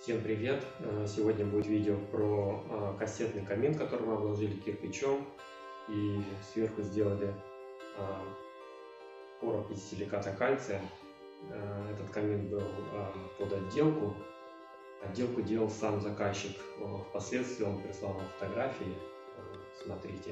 Всем привет! Сегодня будет видео про кассетный камин, который мы обложили кирпичом и сверху сделали короб из силиката кальция. Этот камин был под отделку. Отделку делал сам заказчик. Впоследствии он прислал нам фотографии. Смотрите.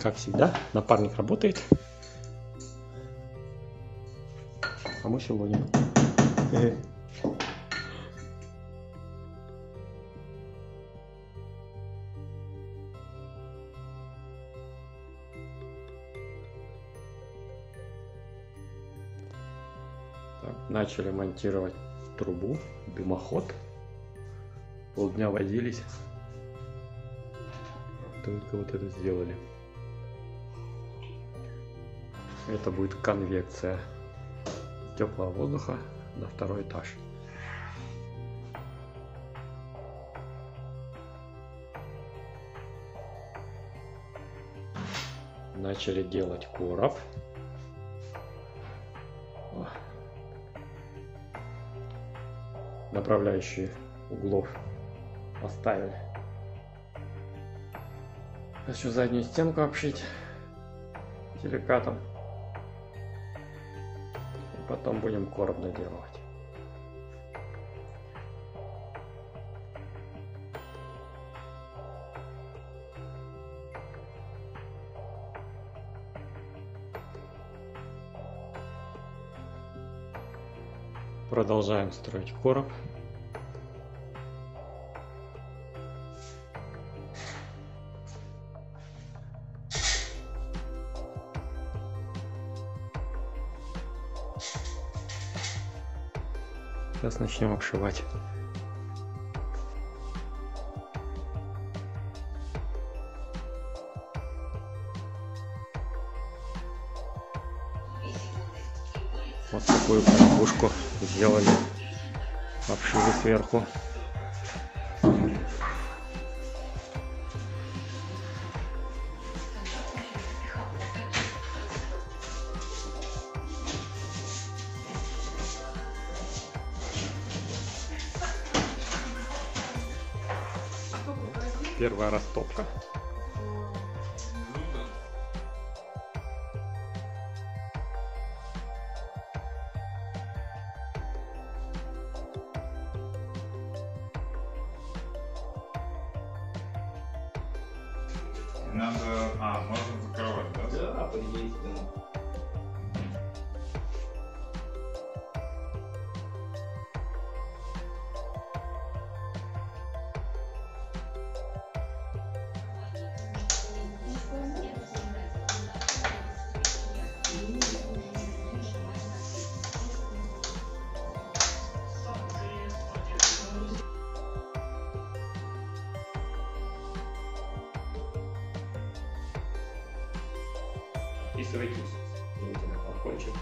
Как всегда, напарник работает, а мы филоним. Начали монтировать трубу, дымоход. Полдня возились, только вот это сделали. Это будет конвекция теплого воздуха на второй этаж. Начали делать короб. Направляющие углов поставили. Хочу заднюю стенку обшить силикатом. Потом будем короб доделывать. Продолжаем строить короб. Сейчас начнем обшивать. Вот такую коробушку сделали, обшили сверху. Первая растопка. Надо... можно закрывать, да? Да, по идее, да. Вписывайтесь, идите на балкончик.